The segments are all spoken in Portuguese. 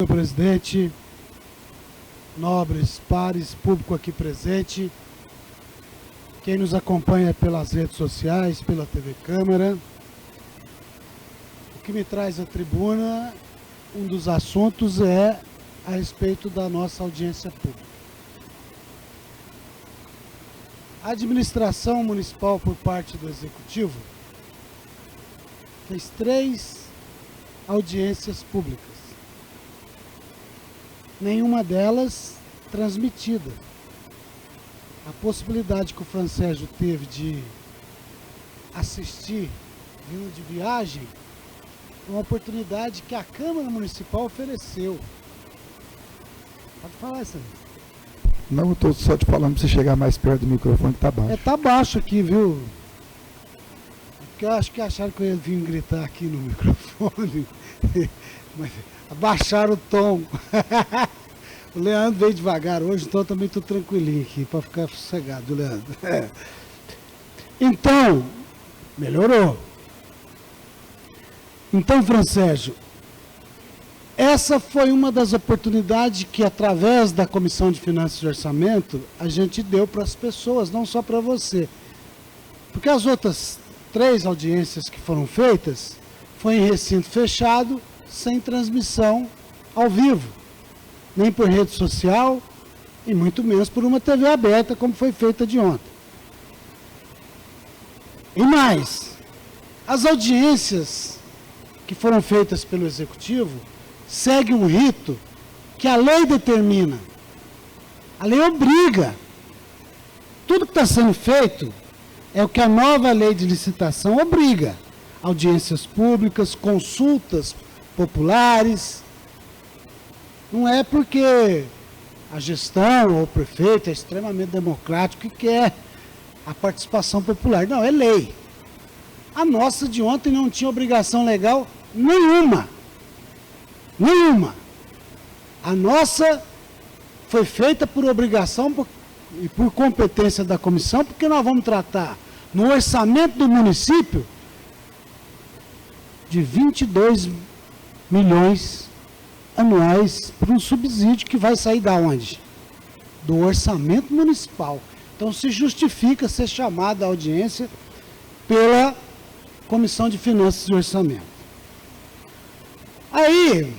Senhor presidente, nobres pares, público aqui presente, quem nos acompanha pelas redes sociais, pela TV Câmara. O que me traz à tribuna, um dos assuntos é a respeito da nossa audiência pública. A administração municipal, por parte do Executivo, fez 3 audiências públicas. Nenhuma delas transmitida. A possibilidade que o Francésio teve de assistir vindo de viagem é uma oportunidade que a Câmara Municipal ofereceu. Pode falar, Sérgio. Não, eu estou só te falando para você chegar mais perto do microfone que tá baixo. Tá baixo aqui, viu? Porque eu acho que acharam que eu ia vir gritar aqui no microfone. Mas abaixaram o tom. O Leandro veio devagar hoje, então eu também estou tranquilinho aqui, para ficar sossegado, Leandro. Então, melhorou. Então, Francésio, essa foi uma das oportunidades que, através da Comissão de Finanças e Orçamento, a gente deu para as pessoas, não só para você. Porque as outras 3 audiências que foram feitas, foi em recinto fechado, sem transmissão ao vivo, nem por rede social, e muito menos por uma TV aberta, como foi feita de ontem. E mais, as audiências que foram feitas pelo Executivo seguem um rito que a lei determina. A lei obriga. Tudo que está sendo feito é o que a nova lei de licitação obriga. Audiências públicas, consultas populares. Não é porque a gestão ou o prefeito é extremamente democrático e quer a participação popular. Não, é lei. A nossa de ontem não tinha obrigação legal nenhuma. Nenhuma. A nossa foi feita por obrigação e por competência da comissão, porque nós vamos tratar no orçamento do município de 22 milhões anuais para um subsídio que vai sair da onde? Do orçamento municipal. Então se justifica ser chamada a audiência pela Comissão de Finanças e Orçamento. Aí,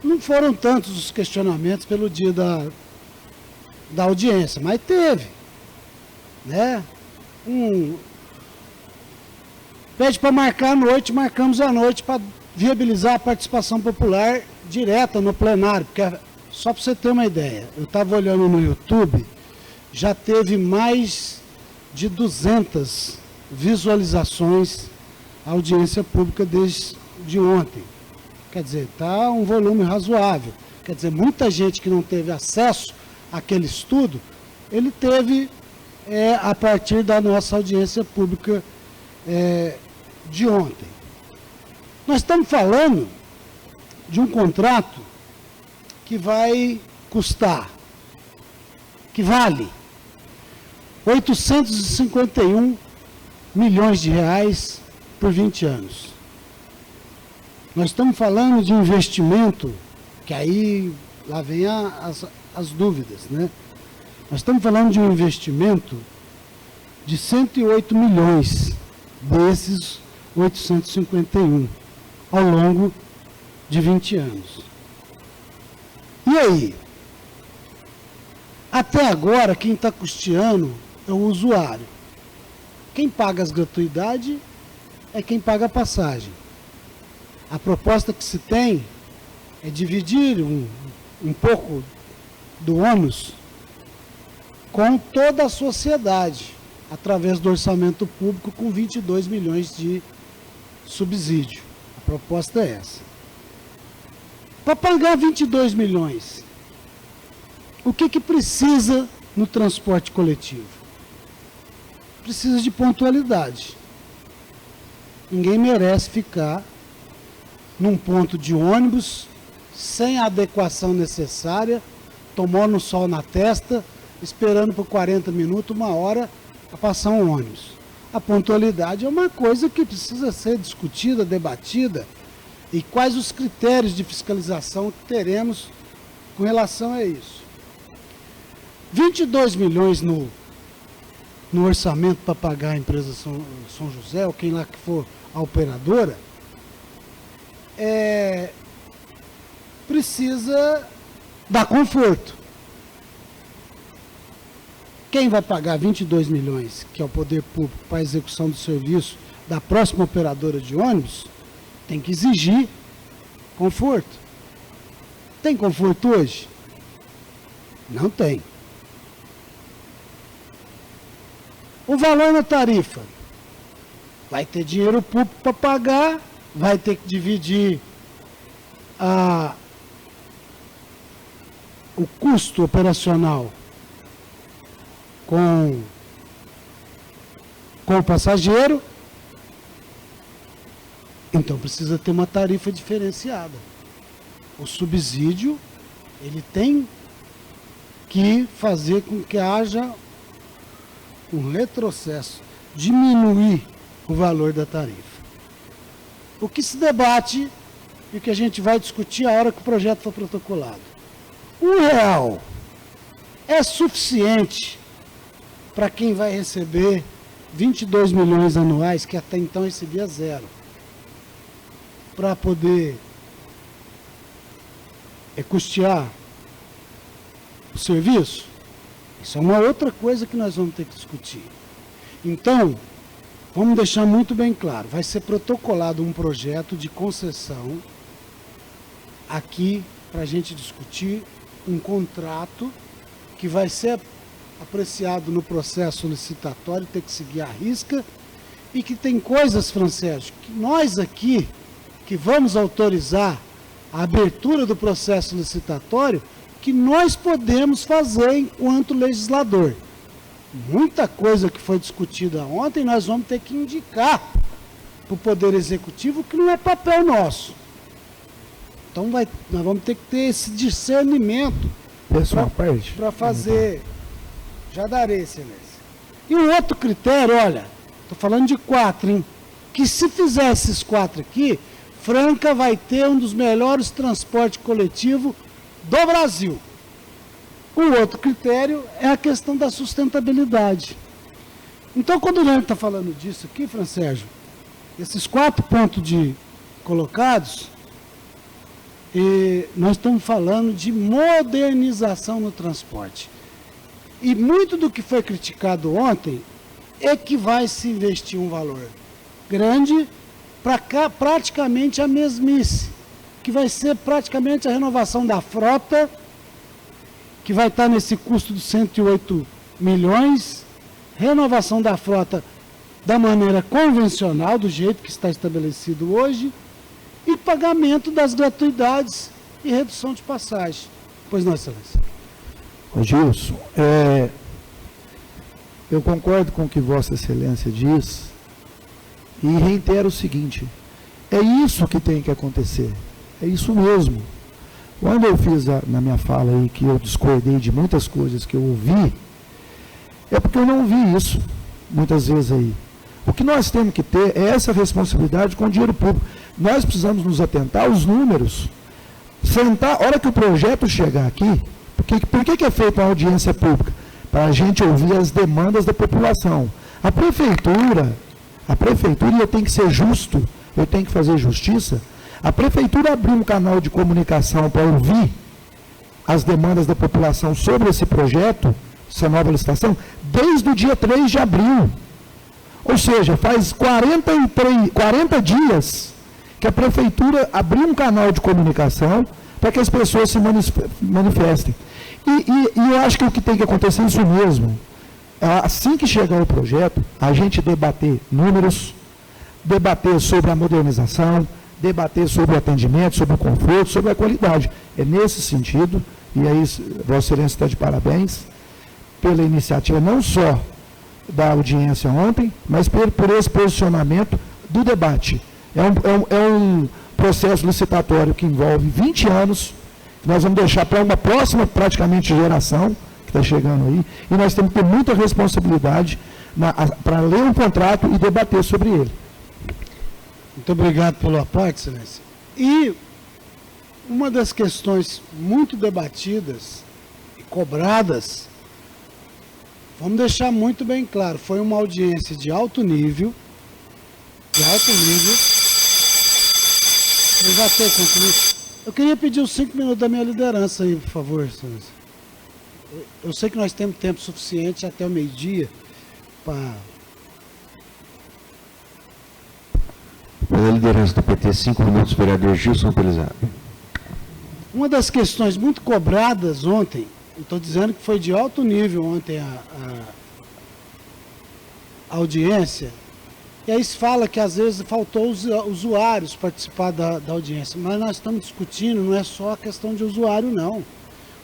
não foram tantos os questionamentos pelo dia da audiência, mas teve, né? Pede para marcar à noite, marcamos à noite para viabilizar a participação popular direta no plenário, porque só para você ter uma ideia, eu estava olhando no YouTube, já teve mais de 200 visualizações a audiência pública desde ontem. Quer dizer, está um volume razoável. Quer dizer, muita gente que não teve acesso àquele estudo, ele teve a partir da nossa audiência pública de ontem. Nós estamos falando de um contrato que vai custar, que vale 851 milhões de reais por 20 anos. Nós estamos falando de investimento, que aí lá vem as dúvidas, né? Nós estamos falando de um investimento de 108 milhões desses 851 ao longo de 20 anos. E aí? Até agora, quem está custeando é o usuário. Quem paga as gratuidades é quem paga a passagem. A proposta que se tem é dividir um pouco do ônus com toda a sociedade, através do orçamento público, com 22 milhões de subsídio. A proposta é essa. Para pagar 22 milhões, o que precisa no transporte coletivo? Precisa de pontualidade. Ninguém merece ficar num ponto de ônibus, sem a adequação necessária, tomando sol na testa, esperando por 40 minutos, 1 hora, para passar um ônibus. A pontualidade é uma coisa que precisa ser discutida, debatida, E quais os critérios de fiscalização que teremos com relação a isso. 22 milhões no orçamento para pagar a empresa São José, ou quem lá que for a operadora, precisa dar conforto. Quem vai pagar 22 milhões, que é o poder público, para a execução do serviço da próxima operadora de ônibus, tem que exigir conforto. Tem conforto hoje? Não tem. O valor na tarifa. Vai ter dinheiro público para pagar, vai ter que dividir o custo operacional com o passageiro. Então precisa ter uma tarifa diferenciada. O subsídio, ele tem que fazer com que haja um retrocesso, diminuir o valor da tarifa. O que se debate e o que a gente vai discutir a hora que o projeto for protocolado. R$1 é suficiente para quem vai receber 22 milhões anuais, que até então recebia 0, para poder custear o serviço? Isso é uma outra coisa que nós vamos ter que discutir. Então, vamos deixar muito bem claro, vai ser protocolado um projeto de concessão aqui para a gente discutir um contrato que vai ser apreciado no processo licitatório, tem que seguir à risca, e que tem coisas, Francesco, que nós aqui, que vamos autorizar a abertura do processo licitatório, que nós podemos fazer enquanto legislador. Muita coisa que foi discutida ontem, nós vamos ter que indicar para o Poder Executivo que não é papel nosso. Então nós vamos ter que ter esse discernimento para fazer. Já darei, excelência. E um outro critério, olha, estou falando de 4, hein? Que se fizer esses 4 aqui, Franca vai ter um dos melhores transportes coletivos do Brasil. O outro critério é a questão da sustentabilidade. Então, quando o Leandro está falando disso aqui, Francésio, esses 4 pontos colocados, nós estamos falando de modernização no transporte. E muito do que foi criticado ontem é que vai se investir um valor grande para praticamente a mesmice, que vai ser praticamente a renovação da frota, que vai estar nesse custo de 108 milhões, renovação da frota da maneira convencional, do jeito que está estabelecido hoje, e pagamento das gratuidades e redução de passagem. Pois não, excelência. Gilson, eu concordo com o que Vossa Excelência diz e reitero o seguinte, é isso que tem que acontecer, é isso mesmo. Quando eu fiz na minha fala aí que eu discordei de muitas coisas que eu ouvi, é porque eu não vi isso muitas vezes aí. O que nós temos que ter é essa responsabilidade com o dinheiro público. Nós precisamos nos atentar aos números, sentar, a hora que o projeto chegar aqui. Por que é feita uma audiência pública? Para a gente ouvir as demandas da população. A prefeitura, eu tenho que ser justo, eu tenho que fazer justiça. A prefeitura abriu um canal de comunicação para ouvir as demandas da população sobre esse projeto, essa nova licitação, desde o dia 3 de abril. Ou seja, faz 40 dias que a prefeitura abriu um canal de comunicação para que as pessoas se manifestem. E eu acho que o que tem que acontecer é isso mesmo. Assim que chegar o projeto, a gente debater números, debater sobre a modernização, debater sobre o atendimento, sobre o conforto, sobre a qualidade. É nesse sentido, e aí Vossa Excelência está de parabéns pela iniciativa, não só da audiência ontem, mas por esse posicionamento do debate. É um processo licitatório que envolve 20 anos, que nós vamos deixar para uma próxima, praticamente, geração, que está chegando aí, e nós temos que ter muita responsabilidade para ler um contrato e debater sobre ele. Muito obrigado pela parte, excelência. E uma das questões muito debatidas e cobradas, vamos deixar muito bem claro, foi uma audiência de alto nível, eu já tenho concluído. Eu queria pedir os 5 minutos da minha liderança aí, por favor, senhores. Eu sei que nós temos tempo suficiente até o meio-dia para... Pela liderança do PT, 5 minutos, vereador Gilson Pelizar. Uma das questões muito cobradas ontem, eu estou dizendo que foi de alto nível ontem a audiência, e aí se fala que às vezes faltou os usuários participar da audiência, mas nós estamos discutindo, não é só a questão de usuário não.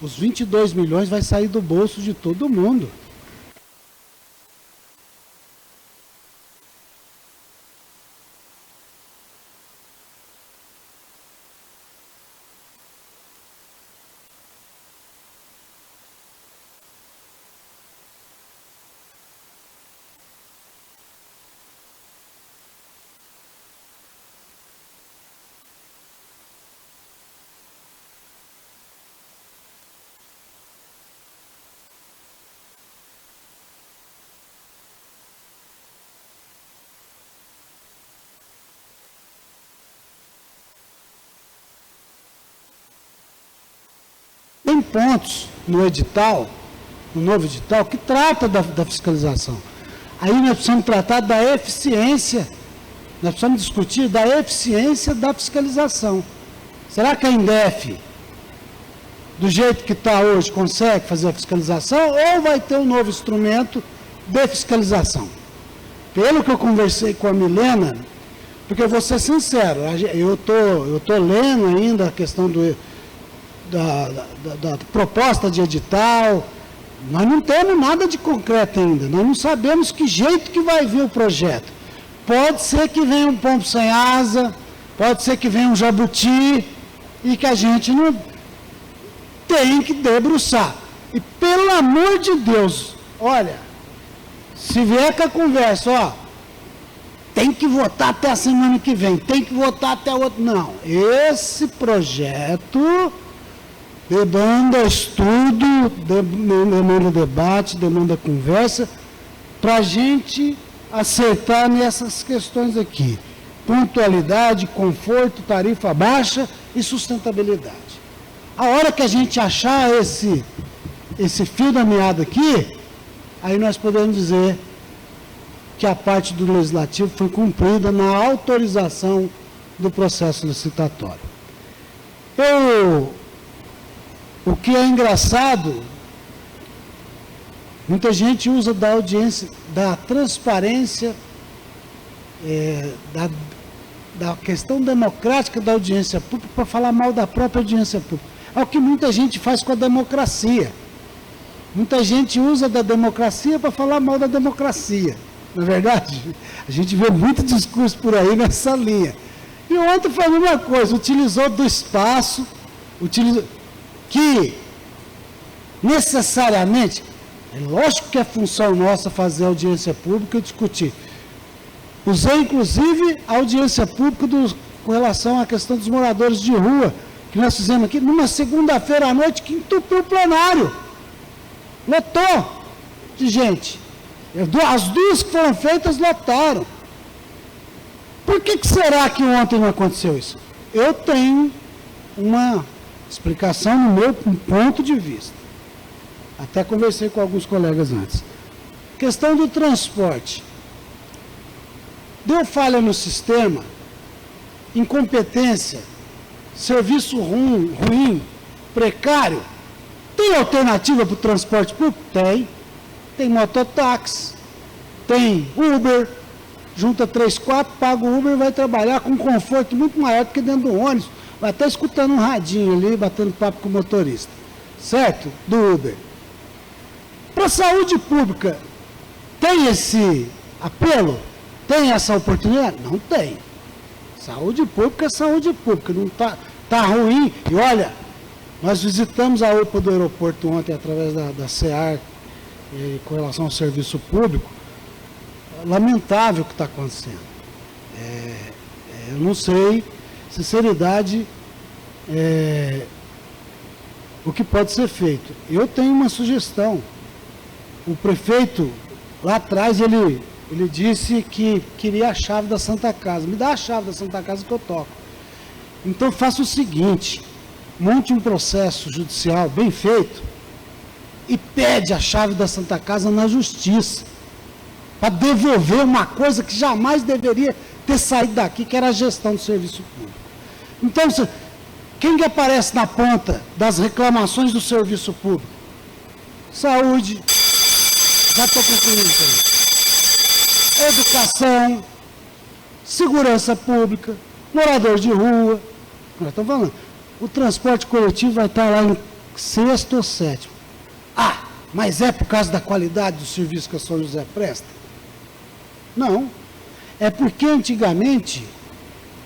Os 22 milhões vai sair do bolso de todo mundo. Tem pontos no edital, no novo edital, que trata da fiscalização. Aí nós precisamos tratar da eficiência, nós precisamos discutir da eficiência da fiscalização. Será que a Indef, do jeito que está hoje, consegue fazer a fiscalização ou vai ter um novo instrumento de fiscalização? Pelo que eu conversei com a Milena, porque eu vou ser sincero, eu tô lendo ainda a questão da proposta de edital, nós não temos nada de concreto ainda, nós não sabemos que jeito que vai vir o projeto. Pode ser que venha um pombo sem asa, pode ser que venha um jabuti, e que a gente não tem que debruçar. E pelo amor de Deus, olha, se vier com a conversa, ó, tem que votar até a semana que vem, tem que votar até o outro. Não, esse projeto demanda estudo, demanda debate, demanda conversa, para a gente acertar nessas questões aqui. Pontualidade, conforto, tarifa baixa e sustentabilidade. A hora que a gente achar esse fio da meada aqui, aí nós podemos dizer que a parte do legislativo foi cumprida na autorização do processo licitatório. O que é engraçado, muita gente usa da audiência, da transparência, da questão democrática da audiência pública para falar mal da própria audiência pública. É o que muita gente faz com a democracia. Muita gente usa da democracia para falar mal da democracia. Não é verdade? A gente vê muito discurso por aí nessa linha. E ontem foi a mesma coisa, utilizou do espaço, que necessariamente, é lógico que é função nossa fazer audiência pública e discutir. Usei inclusive a audiência pública com relação à questão dos moradores de rua, que nós fizemos aqui numa segunda-feira à noite que entupiu o plenário. Lotou de gente. As duas que foram feitas lotaram. Por que será que ontem não aconteceu isso? Eu tenho uma explicação no meu ponto de vista. Até conversei com alguns colegas antes. Questão do transporte. Deu falha no sistema, incompetência, serviço ruim, precário. Tem alternativa para o transporte público? Tem. Tem mototáxi, tem Uber, junta 3, 4, paga o Uber e vai trabalhar com um conforto muito maior do que dentro do ônibus. Vai até escutando um radinho ali, batendo papo com o motorista. Certo? Do Uber. Para a saúde pública, tem esse apelo? Tem essa oportunidade? Não tem. Saúde pública é saúde pública. Não tá ruim. E olha, nós visitamos a UPA do aeroporto ontem através da SEAR, com relação ao serviço público. Lamentável o que está acontecendo. Eu não sei sinceridade, o que pode ser feito. Eu tenho uma sugestão. O prefeito, lá atrás, ele disse que queria a chave da Santa Casa. Me dá a chave da Santa Casa que eu toco. Então faça o seguinte, monte um processo judicial bem feito e pede a chave da Santa Casa na justiça, para devolver uma coisa que jamais deveria ter saído daqui, que era a gestão do serviço público. Então, quem que aparece na ponta das reclamações do serviço público? Saúde, já estou concluindo aí. Educação, segurança pública, morador de rua. Nós estamos falando, o transporte coletivo vai estar lá em 6º ou 7º. Ah, mas é por causa da qualidade do serviço que a São José presta? Não. É porque antigamente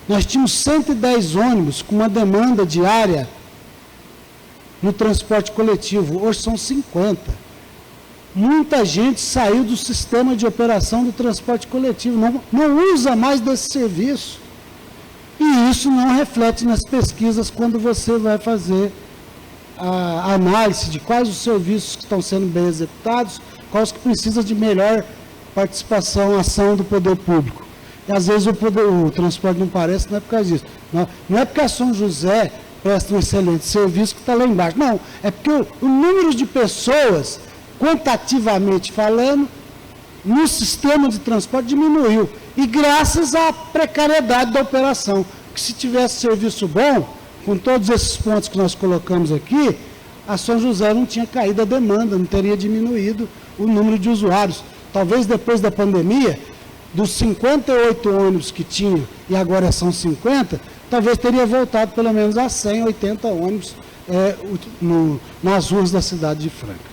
nós tínhamos 110 ônibus com uma demanda diária no transporte coletivo. Hoje são 50. Muita gente saiu do sistema de operação do transporte coletivo, não usa mais desse serviço. E isso não reflete nas pesquisas quando você vai fazer a análise de quais os serviços que estão sendo bem executados, quais que precisam de melhor participação, ação do poder público. E às vezes o transporte não parece, não é por causa disso. Não é porque a São José presta um excelente serviço que está lá embaixo. Não, é porque o número de pessoas, quantitativamente falando, no sistema de transporte diminuiu. E graças à precariedade da operação. Que se tivesse serviço bom, com todos esses pontos que nós colocamos aqui, a São José não tinha caído a demanda, não teria diminuído o número de usuários. Talvez depois da pandemia, dos 58 ônibus que tinha e agora são 50, talvez teria voltado pelo menos a 100, 80 ônibus nas ruas da cidade de Franca.